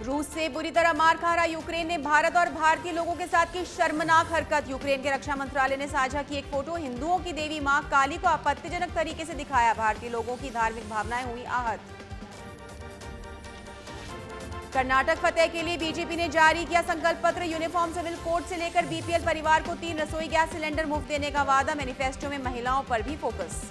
रूस से बुरी तरह मार खा रहा यूक्रेन ने भारत और भारतीय लोगों के साथ की शर्मनाक हरकत। यूक्रेन के रक्षा मंत्रालय ने साझा की एक फोटो। हिंदुओं की देवी मां काली को आपत्तिजनक तरीके से दिखाया। भारतीय लोगों की धार्मिक भावनाएं हुई आहत। कर्नाटक फतेह के लिए बीजेपी ने जारी किया संकल्प पत्र। यूनिफॉर्म सिविल कोड से लेकर बीपीएल परिवार को 3 रसोई गैस सिलेंडर मुफ्त देने का वादा। मैनिफेस्टो में महिलाओं पर भी फोकस।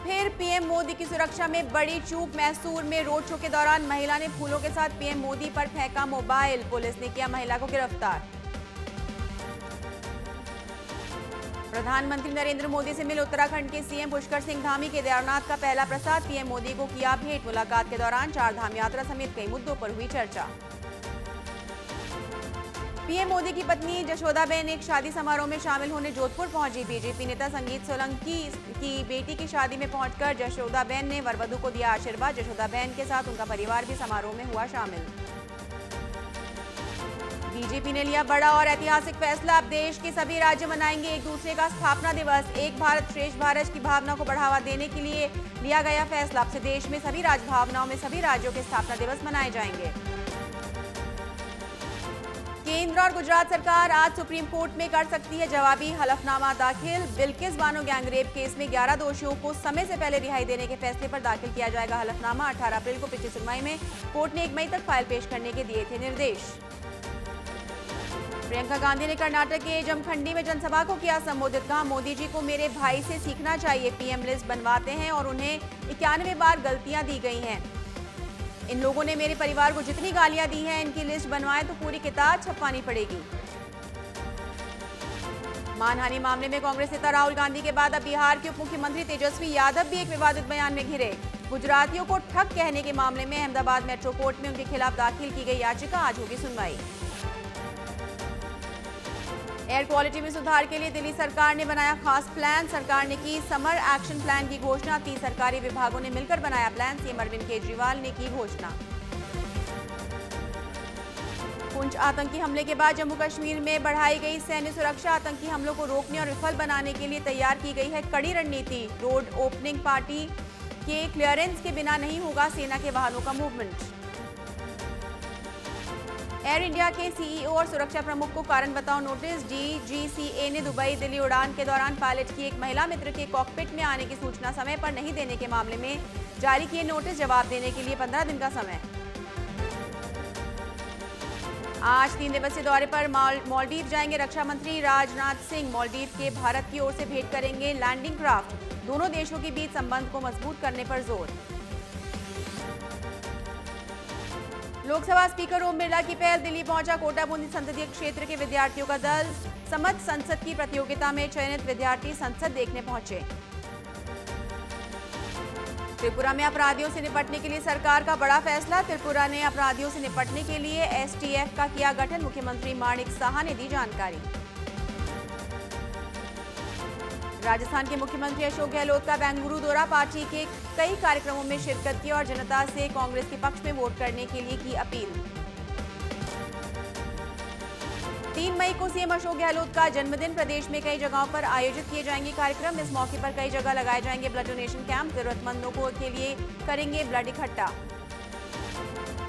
फिर पीएम मोदी की सुरक्षा में बड़ी चूक। मैसूर में रोड शो के दौरान महिला ने फूलों के साथ पीएम मोदी पर फेंका मोबाइल। पुलिस ने किया महिला को गिरफ्तार। प्रधानमंत्री नरेंद्र मोदी से मिले उत्तराखंड के सीएम पुष्कर सिंह धामी। केदारनाथ का पहला प्रसाद पीएम मोदी को किया भेंट। मुलाकात के दौरान 4 धाम यात्रा समेत कई मुद्दों पर हुई चर्चा। पीएम मोदी की पत्नी जशोदाबेन एक शादी समारोह में शामिल होने जोधपुर पहुंची। बीजेपी नेता संगीत सोलंकी की बेटी की शादी में पहुंचकर जशोदाबेन ने वरवधु को दिया आशीर्वाद। जशोदाबेन के साथ उनका परिवार भी समारोह में हुआ शामिल। बीजेपी ने लिया बड़ा और ऐतिहासिक फैसला। अब देश के सभी राज्य मनाएंगे एक दूसरे का स्थापना दिवस। एक भारत श्रेष्ठ भारत की भावना को बढ़ावा देने के लिए लिया गया फैसला। अब से देश में सभी राजभावनाओं में सभी राज्यों के स्थापना दिवस मनाए जाएंगे। केंद्र और गुजरात सरकार आज सुप्रीम कोर्ट में कर सकती है जवाबी हलफनामा दाखिल। बिल्किस बानो गैंगरेप केस में 11 दोषियों को समय से पहले रिहाई देने के फैसले पर दाखिल किया जाएगा हलफनामा। 18 अप्रैल को पिछली सुनवाई में कोर्ट ने 1 मई तक फाइल पेश करने के दिए थे निर्देश। प्रियंका गांधी ने कर्नाटक के जमखंडी में जनसभा को किया संबोधित। कहा, मोदी जी को मेरे भाई से सीखना चाहिए। पीएम लिस्ट बनवाते हैं और उन्हें 91 बार गलतियां दी गई हैं। इन लोगों ने मेरे परिवार को जितनी गालियां दी हैं, इनकी लिस्ट बनवाएं तो पूरी किताब छपवानी पड़ेगी। मानहानि मामले में कांग्रेस नेता राहुल गांधी के बाद अब बिहार के उप मुख्यमंत्री तेजस्वी यादव भी एक विवादित बयान में घिरे। गुजरातियों को ठग कहने के मामले में अहमदाबाद मेट्रो कोर्ट में उनके खिलाफ दाखिल की गई याचिका आज होगी सुनवाई। एयर क्वालिटी में सुधार के लिए दिल्ली सरकार ने बनाया खास प्लान। सरकार ने की समर एक्शन प्लान की घोषणा। 3 सरकारी विभागों ने मिलकर बनाया प्लान। सीएम अरविंद केजरीवाल ने की घोषणा। पुंछ आतंकी हमले के बाद जम्मू कश्मीर में बढ़ाई गई सैन्य सुरक्षा। आतंकी हमलों को रोकने और विफल बनाने के लिए तैयार की गई है कड़ी रणनीति। रोड ओपनिंग पार्टी के क्लियरेंस के बिना नहीं होगा सेना के वाहनों का मूवमेंट। एयर इंडिया के सीईओ और सुरक्षा प्रमुख को कारण बताओ नोटिस। डीजीसीए ने दुबई दिल्ली उड़ान के दौरान पायलट की एक महिला मित्र के कॉकपिट में आने की सूचना समय पर नहीं देने के मामले में जारी किए नोटिस। जवाब देने के लिए 15 दिन का समय। आज 3 दिवसीय दौरे पर मालदीव जाएंगे रक्षा मंत्री राजनाथ सिंह। मालदीव के भारत की ओर से भेंट करेंगे लैंडिंग क्राफ्ट। दोनों देशों के बीच संबंध को मजबूत करने पर जोर। लोकसभा स्पीकर ओम बिरला की पहल। दिल्ली पहुंचा कोटा बूंदी संसदीय क्षेत्र के विद्यार्थियों का दल। समझ संसद की प्रतियोगिता में चयनित विद्यार्थी संसद देखने पहुंचे। त्रिपुरा में अपराधियों से निपटने के लिए सरकार का बड़ा फैसला। त्रिपुरा ने अपराधियों से निपटने के लिए एसटीएफ का किया गठन। मुख्यमंत्री माणिक साहा ने दी जानकारी। राजस्थान के मुख्यमंत्री अशोक गहलोत का बेंगलुरु दौरा। पार्टी के कई कार्यक्रमों में शिरकत की और जनता से कांग्रेस के पक्ष में वोट करने के लिए की अपील। 3 मई को सीएम अशोक गहलोत का जन्मदिन। प्रदेश में कई जगहों पर आयोजित किए जाएंगे कार्यक्रम। इस मौके पर कई जगह लगाए जाएंगे ब्लड डोनेशन कैंप। जरूरतमंदों के लिए करेंगे ब्लड इकट्ठा।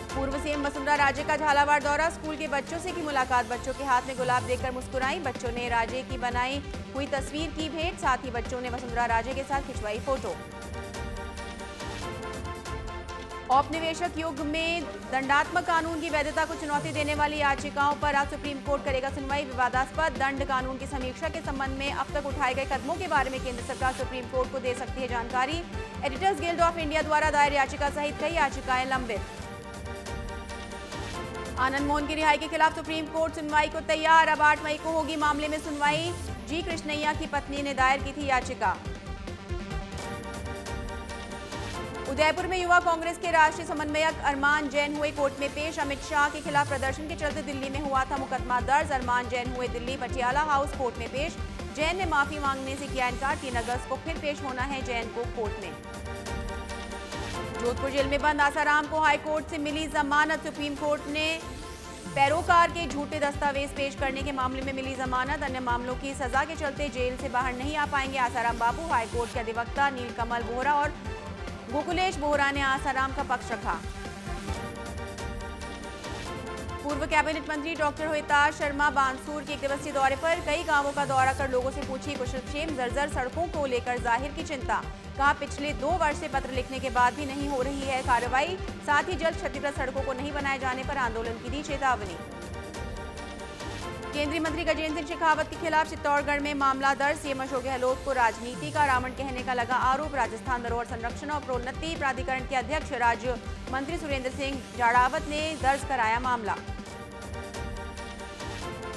पूर्व सीएम वसुंधरा राजे का झालावाड़ दौरा। स्कूल के बच्चों से की मुलाकात। बच्चों के हाथ में गुलाब देकर मुस्कुराई। बच्चों ने राजे की बनाई हुई तस्वीर की भेंट। साथ ही बच्चों ने वसुंधरा राजे के साथ खिंचवाई फोटो। औपनिवेशक युग में दंडात्मक कानून की वैधता को चुनौती देने वाली याचिकाओं पर आज सुप्रीम कोर्ट करेगा सुनवाई। विवादास्पद दंड कानून की समीक्षा के संबंध में अब तक उठाए गए कदमों के बारे में केंद्र सरकार सुप्रीम कोर्ट को दे सकती है जानकारी। एडिटर्स गिल्ड ऑफ इंडिया द्वारा दायर याचिका सहित कई याचिकाएं लंबित। आनंद मोहन की रिहाई के खिलाफ सुप्रीम कोर्ट सुनवाई को तैयार। अब 8 मई को होगी मामले में सुनवाई। जी कृष्णैया की पत्नी ने दायर की थी याचिका। उदयपुर में युवा कांग्रेस के राष्ट्रीय समन्वयक अरमान जैन हुए कोर्ट में पेश। अमित शाह के खिलाफ प्रदर्शन के चलते दिल्ली में हुआ था मुकदमा दर्ज। अरमान जैन हुए दिल्ली पटियाला हाउस कोर्ट में पेश। जैन ने माफी मांगने से किया इनकार। 3 अगस्त को फिर पेश होना है जैन को कोर्ट में। जोधपुर जेल में बंद आसाराम को हाईकोर्ट से मिली जमानत। सुप्रीम कोर्ट ने पैरोकार के झूठे दस्तावेज पेश करने के मामले में मिली जमानत। अन्य मामलों की सजा के चलते जेल से बाहर नहीं आ पाएंगे आसाराम बाबू। हाईकोर्ट के अधिवक्ता नीलकमल बोहरा और गोकुलेश बोहरा ने आसाराम का पक्ष रखा। पूर्व कैबिनेट मंत्री डॉक्टर हिताज शर्मा बानसूर के 1 दिवसीय दौरे पर, कई गांवों का दौरा कर लोगों से पूछी कुशलक्षेम। जर्जर सड़कों को लेकर जाहिर की चिंता, कहा पिछले 2 वर्ष से पत्र लिखने के बाद भी नहीं हो रही है कार्रवाई। साथ ही जल्द क्षतिग्रस्त सड़कों को नहीं बनाए जाने पर आंदोलन की दी चेतावनी। केंद्रीय मंत्री गजेंद्र सिंह शेखावत के खिलाफ चित्तौड़गढ़ में मामला दर्ज। सीएम अशोक गहलोत को राजनीति का रावण कहने का लगा आरोप। राजस्थान धरोहर संरक्षण और प्रोन्नति प्राधिकरण के अध्यक्ष राज्य मंत्री सुरेंद्र सिंह जाड़ावत ने दर्ज कराया मामला।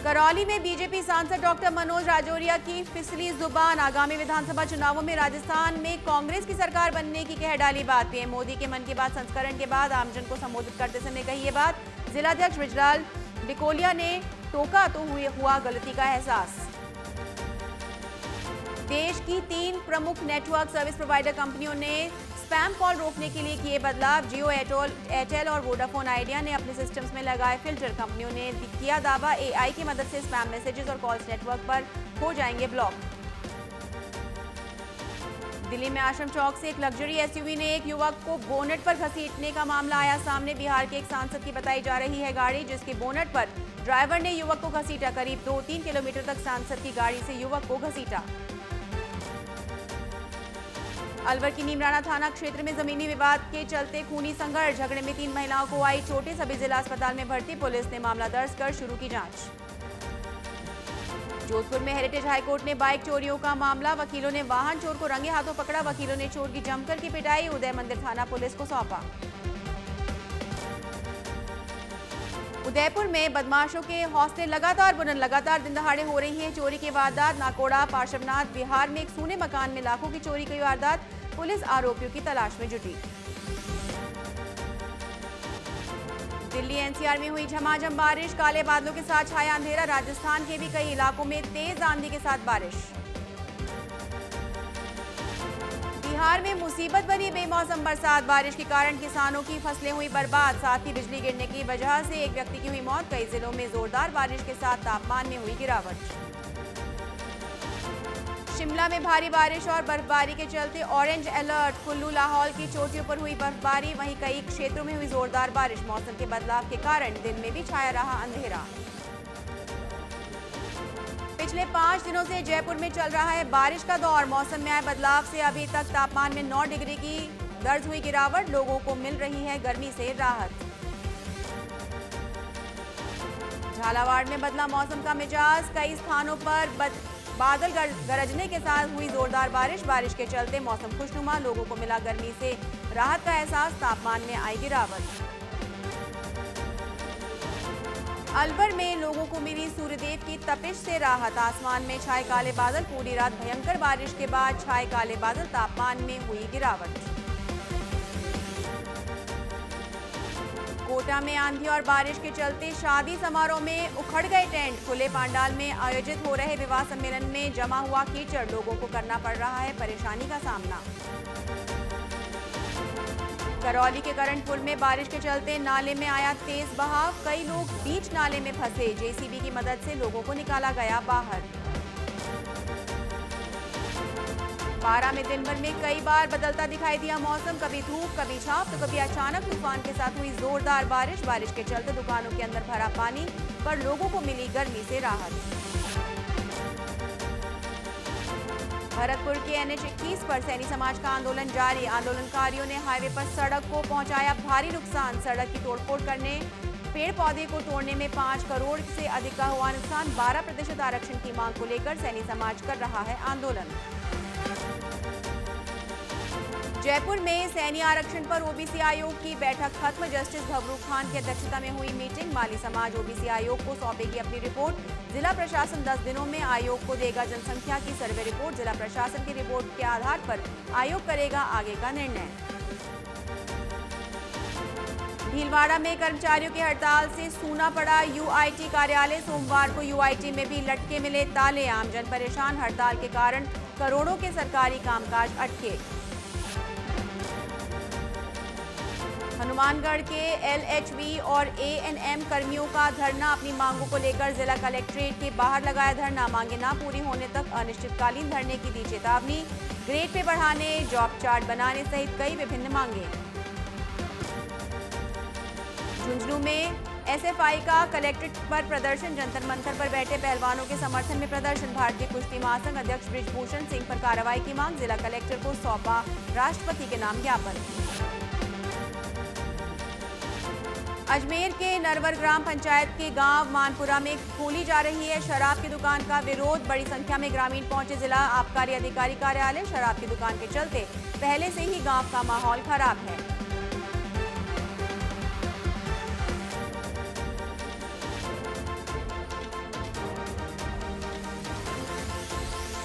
करौली में बीजेपी सांसद डॉक्टर मनोज राजौरिया की फिसली जुबान। आगामी विधानसभा चुनावों में राजस्थान में कांग्रेस की सरकार बनने की कह डाली बात। पीएम मोदी के मन की बात संस्करण के बाद आमजन को संबोधित करते समय कही ये बात। जिलाध्यक्ष ब्रिजलाल डिकोलिया ने टोका तो हुआ गलती का एहसास। देश की 3 प्रमुख नेटवर्क सर्विस प्रोवाइडर कंपनियों ने स्पैम कॉल रोकने के लिए किए बदलाव। जियो, एयरटेल और वोडाफोन आइडिया ने अपने सिस्टम्स में लगाए फिल्टर। कंपनियों ने किया दावा एआई की मदद से स्पैम मैसेजेस और कॉल्स नेटवर्क पर हो जाएंगे ब्लॉक। दिल्ली में आश्रम चौक से एक लग्जरी एसयूवी ने एक युवक को बोनेट पर घसीटने का मामला आया सामने। बिहार के एक सांसद की बताई जा रही है गाड़ी, जिसके बोनेट पर ड्राइवर ने युवक को घसीटा। करीब 2-3 किलोमीटर तक सांसद की गाड़ी से युवक को घसीटा। अलवर की नीमराना थाना क्षेत्र में जमीनी विवाद के चलते खूनी संघर्ष। झगड़े में 3 महिलाओं को आई चोटें, सभी जिला अस्पताल में भर्ती। पुलिस ने मामला दर्ज कर शुरू की जांच। जोधपुर में हेरिटेज हाईकोर्ट ने बाइक चोरियों का मामला, वकीलों ने वाहन चोर को रंगे हाथों पकड़ा। वकीलों ने चोर की जमकर की पिटाई, उदय मंदिर थाना पुलिस को सौंपा। उदयपुर में बदमाशों के हौसले लगातार बुलंद। लगातार दिन दहाड़े हो रही है चोरी की वारदात। नाकोड़ा पार्श्वनाथ बिहार में एक सूने मकान में लाखों की चोरी की वारदात। पुलिस आरोपियों की तलाश में जुटी। दिल्ली एनसीआर में हुई झमाझम बारिश, काले बादलों के साथ छाया अंधेरा। राजस्थान के भी कई इलाकों में तेज आंधी के साथ बारिश। बिहार में मुसीबत बनी बेमौसम बरसात। बारिश के कारण किसानों की फसलें हुई बर्बाद। साथ ही बिजली गिरने की वजह से एक व्यक्ति की हुई मौत। कई जिलों में जोरदार बारिश के साथ तापमान में हुई गिरावट। शिमला में भारी बारिश और बर्फबारी के चलते ऑरेंज अलर्ट। कुल्लू लाहौल की चोटियों पर हुई बर्फबारी, वहीं कई क्षेत्रों में हुई जोरदार बारिश। मौसम के बदलाव के कारण दिन में भी छाया रहा अंधेरा। पिछले 5 दिनों से जयपुर में चल रहा है बारिश का दौर। मौसम में आए बदलाव से अभी तक तापमान में 9 डिग्री की दर्ज हुई गिरावट। लोगों को मिल रही है गर्मी से राहत। झालावाड़ में बदला मौसम का मिजाज। कई स्थानों पर बादल गरजने के साथ हुई जोरदार बारिश। बारिश के चलते मौसम खुशनुमा, लोगों को मिला गर्मी से राहत का एहसास। तापमान में आई गिरावट। अलवर में लोगों को मिली सूर्यदेव की तपिश से राहत। आसमान में छाए काले बादल। पूरी रात भयंकर बारिश के बाद छाए काले बादल। तापमान में हुई गिरावट। कोटा में आंधी और बारिश के चलते शादी समारोह में उखड़ गए टेंट। खुले पंडाल में आयोजित हो रहे विवाह सम्मेलन में जमा हुआ कीचड़। लोगों को करना पड़ रहा है परेशानी का सामना। करौली के करंटपुर में बारिश के चलते नाले में आया तेज बहाव। कई लोग बीच नाले में फंसे। जेसीबी की मदद से लोगों को निकाला गया बाहर। बारां में दिन भर में कई बार बदलता दिखाई दिया मौसम। कभी धूप, कभी छांव तो कभी अचानक तूफान के साथ हुई जोरदार बारिश। बारिश के चलते दुकानों के अंदर भरा पानी, पर लोगों को मिली गर्मी से राहत। भरतपुर के NH 21 पर सैनी समाज का आंदोलन जारी। आंदोलनकारियों ने हाईवे पर सड़क को पहुंचाया भारी नुकसान। सड़क की तोड़फोड़ करने, पेड़ पौधे को तोड़ने में 5 करोड़ से अधिक का हुआ नुकसान। 12% आरक्षण की मांग को लेकर सैनी समाज कर रहा है आंदोलन। जयपुर में सैनी आरक्षण पर ओबीसी आयोग की बैठक खत्म। जस्टिस भवरू खान की अध्यक्षता में हुई मीटिंग। माली समाज ओबीसी आयोग को सौंपेगी अपनी रिपोर्ट। जिला प्रशासन 10 दिनों में आयोग को देगा जनसंख्या की सर्वे रिपोर्ट। जिला प्रशासन की रिपोर्ट के आधार पर आयोग करेगा आगे का निर्णय। भीलवाड़ा में कर्मचारियों की हड़ताल से सूना पड़ा यूआईटी कार्यालय। सोमवार को यूआईटी में भी लटके मिले ताले। आमजन परेशान। हड़ताल के कारण करोड़ों के सरकारी कामकाज अटके। हनुमानगढ़ के एलएचबी और एएनएम कर्मियों का धरना। अपनी मांगों को लेकर जिला कलेक्ट्रेट के बाहर लगाया धरना। मांगे ना पूरी होने तक अनिश्चितकालीन धरने की दी चेतावनी। ग्रेड पे बढ़ाने, जॉब चार्ट बनाने सहित कई विभिन्न मांगे। झुंझुनू में एसएफआई का कलेक्ट्रेट पर प्रदर्शन, जंतर मंतर पर बैठे पहलवानों के समर्थन में प्रदर्शन। भारतीय कुश्ती महासंघ अध्यक्ष बृजभूषण सिंह पर कार्रवाई की मांग, जिला कलेक्टर को सौंपा राष्ट्रपति के नाम ज्ञापन। अजमेर के नरवर ग्राम पंचायत के गांव मानपुरा में खोली जा रही है शराब की दुकान का विरोध। बड़ी संख्या में ग्रामीण पहुंचे जिला आबकारी अधिकारी कार्यालय। शराब की दुकान के चलते पहले से ही गांव का माहौल खराब है।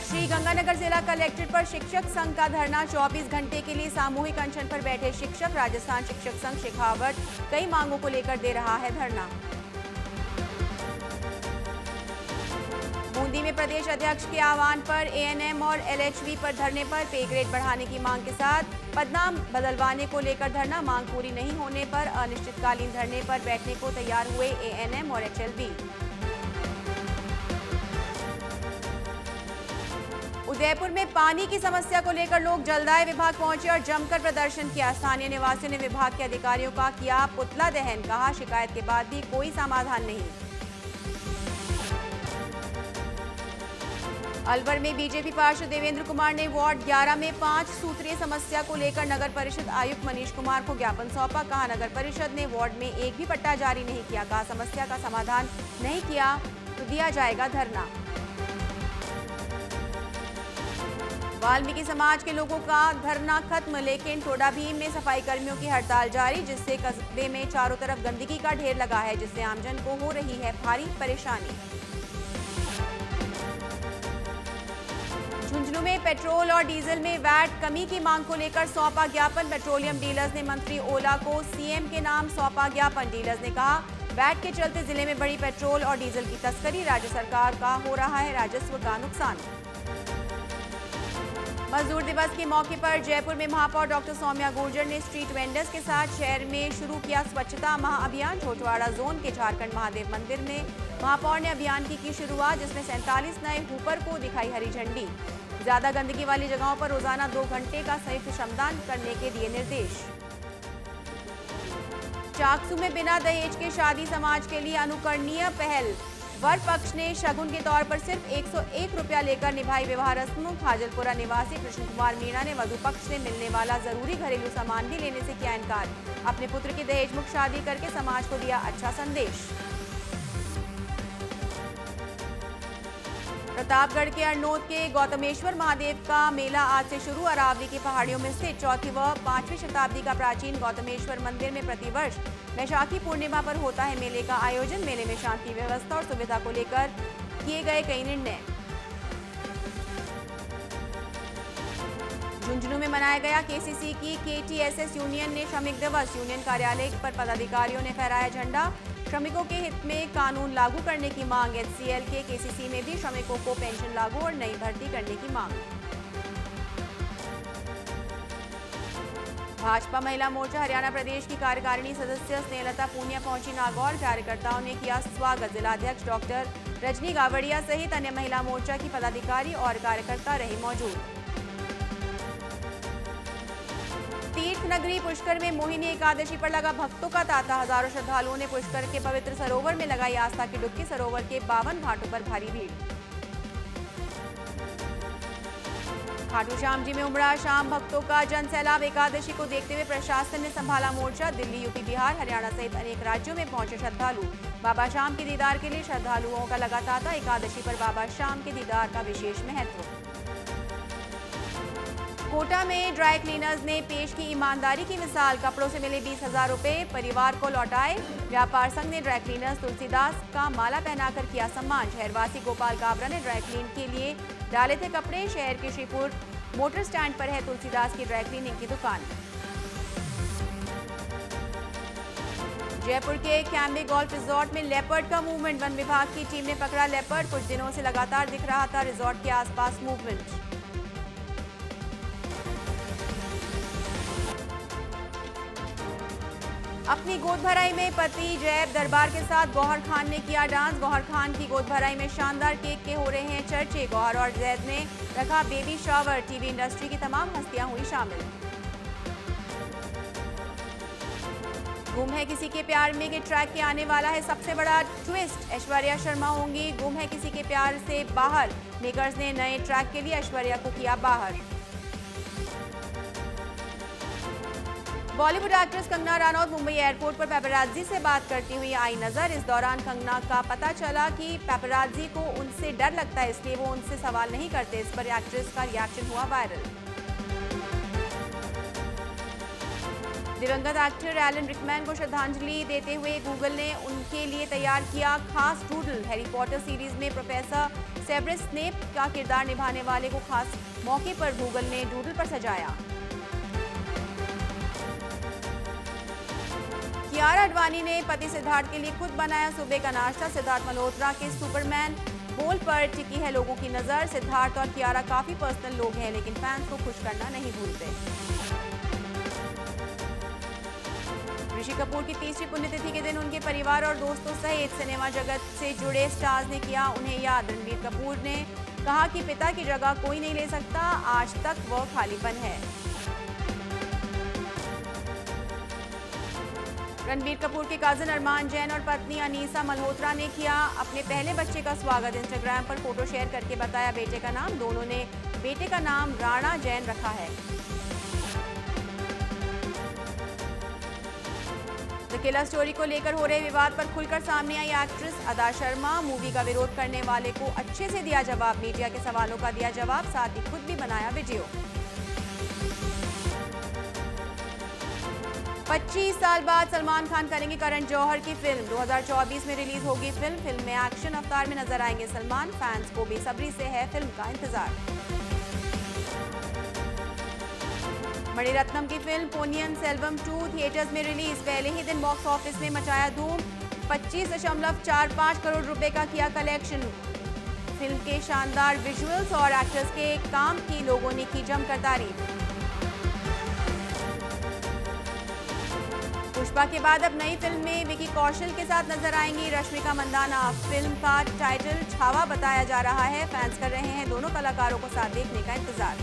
श्रीगंगानगर जिला कलेक्ट्रेट पर शिक्षक संघ का धरना, 24 घंटे के लिए सामूहिक अनशन पर बैठे शिक्षक। राजस्थान शिक्षक संघ शेखावट कई मांगों को लेकर दे रहा है धरना। बूंदी में प्रदेश अध्यक्ष के आह्वान पर एएनएम और एलएचवी पर धरने पर पे ग्रेड बढ़ाने की मांग के साथ पदनाम बदलवाने को लेकर धरना। मांग पूरी नहीं होने पर अनिश्चितकालीन धरने पर बैठने को तैयार हुए एएनएम और एचएलवी। उदयपुर में पानी की समस्या को लेकर लोग जलदाय विभाग पहुंचे और जमकर प्रदर्शन किया। स्थानीय निवासियों ने विभाग के अधिकारियों का किया पुतला दहन, कहा शिकायत के बाद भी कोई समाधान नहीं। अलवर में बीजेपी पार्षद देवेंद्र कुमार ने वार्ड 11 में 5 सूत्रीय समस्या को लेकर नगर परिषद आयुक्त मनीष कुमार को ज्ञापन सौंपा। कहा नगर परिषद ने वार्ड में एक भी पट्टा जारी नहीं किया। कहा समस्या का समाधान नहीं किया तो दिया जाएगा धरना। वाल्मीकि समाज के लोगों का धरना खत्म, लेकिन टोडा भीम में सफाई कर्मियों की हड़ताल जारी, जिससे कस्बे में चारों तरफ गंदगी का ढेर लगा है, जिससे आमजन को हो रही है भारी परेशानी। झुंझुनू में पेट्रोल और डीजल में वैट कमी की मांग को लेकर सौंपा ज्ञापन। पेट्रोलियम डीलर्स ने मंत्री ओला को सीएम के नाम सौंपा ज्ञापन। डीलर्स ने कहा वैट के चलते जिले में बढ़ी पेट्रोल और डीजल की तस्करी, राज्य सरकार का हो रहा है राजस्व का नुकसान। मजदूर दिवस के मौके पर जयपुर में महापौर डॉक्टर सौम्या गुर्जर ने स्ट्रीट वेंडर्स के साथ शहर में शुरू किया स्वच्छता महाअभियान। छोटवाड़ा जोन के झारखंड महादेव मंदिर में महापौर ने अभियान की शुरुआत, जिसमें 47 नए हुपर को दिखाई हरी झंडी। ज्यादा गंदगी वाली जगहों पर रोजाना 2 घंटे का संयुक्त श्रमदान करने के दिए निर्देश। चाकसू में बिना दहेज के शादी समाज के लिए अनुकरणीय पहल। वर पक्ष ने शगुन के तौर पर सिर्फ 101 रुपया लेकर निभाई विवाह रस्म। खाजलपुरा निवासी कृष्ण कुमार मीणा ने वधु पक्ष से मिलने वाला जरूरी घरेलू सामान भी लेने से किया इनकार। अपने पुत्र की दहेज मुक्त शादी करके समाज को दिया अच्छा संदेश। प्रतापगढ़ के अरनोद के गौतमेश्वर महादेव का मेला आज से शुरू। अरावली की पहाड़ियों में स्थित 4वीं व 5वीं शताब्दी का प्राचीन गौतमेश्वर मंदिर में प्रतिवर्ष वैशाखी पूर्णिमा पर होता है मेले का आयोजन। मेले में शांति व्यवस्था और सुविधा को लेकर किए गए कई निर्णय। झुंझुनू में मनाया गया केसीसी की केटीएसएस यूनियन ने श्रमिक दिवस। यूनियन कार्यालय पर पदाधिकारियों ने फहराया झंडा। श्रमिकों के हित में कानून लागू करने की मांग। एचसीएल के केसीसी में भी श्रमिकों को पेंशन लागू और नई भर्ती करने की मांग। भाजपा महिला मोर्चा हरियाणा प्रदेश की कार्यकारिणी सदस्य स्नेहलता पूनिया पहुंची नागौर। कार्यकर्ताओं ने किया स्वागत। जिलाध्यक्ष डॉक्टर रजनी गावड़िया सहित अन्य महिला मोर्चा की पदाधिकारी और कार्यकर्ता रहे मौजूद। तीर्थ नगरी पुष्कर में मोहिनी एकादशी पर लगा भक्तों का तांता। हजारों श्रद्धालुओं ने पुष्कर के पवित्र सरोवर में लगाई आस्था की डुबकी। सरोवर के 52 घाटों पर भारी भीड़। खाटू श्याम जी में उमड़ा शाम भक्तों का जन सैलाब। एकादशी को देखते हुए प्रशासन ने संभाला मोर्चा। दिल्ली, यूपी, बिहार, हरियाणा सहित अनेक राज्यों में पहुंचे श्रद्धालु। बाबा श्याम के दीदार के लिए श्रद्धालुओं का लगा तांता। एकादशी पर बाबा श्याम के दीदार का विशेष महत्व। कोटा में ड्राई क्लीनर्स ने पेश की ईमानदारी की मिसाल। कपड़ों से मिले 20,000 रुपए, परिवार को लौटाए। व्यापार संघ ने ड्राई क्लीनर्स तुलसीदास का माला पहनाकर किया सम्मान। शहरवासी गोपाल काबरा ने ड्राई क्लीन के लिए डाले थे कपड़े। शहर के श्रीपुर मोटर स्टैंड पर है तुलसीदास की ड्राई क्लीनिंग की दुकान। जयपुर के कैम्बे गोल्फ रिजॉर्ट में लेपर्ड का मूवमेंट। वन विभाग की टीम ने पकड़ा लेपर्ड। कुछ दिनों से लगातार दिख रहा था रिजॉर्ट के आसपास मूवमेंट। अपनी गोद भराई में पति जैब दरबार के साथ गौहर खान ने किया डांस। गौहर खान की गोद भराई में शानदार केक के हो रहे हैं चर्चे। गौहर और जैद ने रखा बेबी शावर। टीवी इंडस्ट्री की तमाम हस्तियां हुई शामिल। गुम है किसी के प्यार में के ट्रैक के आने वाला है सबसे बड़ा ट्विस्ट। ऐश्वर्या शर्मा होंगी गुम है किसी के प्यार से बाहर। मेकर्स ने नए ट्रैक के लिए ऐश्वर्या को किया बाहर। बॉलीवुड एक्ट्रेस कंगना रनौत मुंबई एयरपोर्ट पर पेपराजी से बात करती हुई आई नजर। इस दौरान कंगना का पता चला कि पेपराजी को उनसे डर लगता है, इसलिए वो उनसे सवाल नहीं करते। इस पर एक्ट्रेस का रिएक्शन हुआ वायरल। दिवंगत एक्टर एलन रिकमैन को श्रद्धांजलि देते हुए गूगल ने उनके लिए तैयार किया खास डूडल। हैरी पॉटर सीरीज में प्रोफेसर सेवरस स्नेप का किरदार निभाने वाले को खास मौके पर गूगल ने डूडल पर सजाया। कियारा आडवाणी ने पति सिद्धार्थ के लिए खुद बनाया सुबह का नाश्ता। सिद्धार्थ मल्होत्रा के सुपरमैन बोल पर टिकी है लोगों की नजर। सिद्धार्थ और कियारा काफी पर्सनल लोग हैं, लेकिन फैंस को खुश करना नहीं भूलते। ऋषि कपूर की तीसरी पुण्यतिथि के दिन उनके परिवार और दोस्तों सहित सिनेमा जगत से जुड़े स्टार्स ने किया उन्हें याद। रणबीर कपूर ने कहा कि पिता की जगह कोई नहीं ले सकता, आज तक वह खालीपन है। रणबीर कपूर के कजिन अरमान जैन और पत्नी अनीसा मल्होत्रा ने किया अपने पहले बच्चे का स्वागत। इंस्टाग्राम पर फोटो शेयर करके बताया बेटे का नाम। दोनों ने बेटे का नाम राणा जैन रखा है। द किलर स्टोरी को लेकर हो रहे विवाद पर खुलकर सामने आई एक्ट्रेस अदा शर्मा। मूवी का विरोध करने वाले को अच्छे से दिया जवाब। मीडिया के सवालों का दिया जवाब, साथ ही खुद भी बनाया वीडियो। 25 साल बाद सलमान खान करेंगे करण जौहर की फिल्म। 2024 में रिलीज होगी फिल्म में एक्शन अवतार में नजर आएंगे सलमान। फैंस को बेसब्री से है फिल्म का इंतजार। मणिरत्नम की फिल्म पोनियन सेल्वम 2 थिएटर्स में रिलीज। पहले ही दिन बॉक्स ऑफिस में मचाया धूम। 25.45 करोड़ रुपए का किया कलेक्शन। फिल्म के शानदार विजुअल्स और एक्टर्स के काम की लोगों ने की जमकर तारीफ। पुष्पा के बाद अब नई फिल्म में विकी कौशल के साथ नजर आएंगी रश्मिका मंदाना। फिल्म का टाइटल छावा बताया जा रहा है। फैंस कर रहे हैं दोनों कलाकारों को साथ देखने का इंतजार।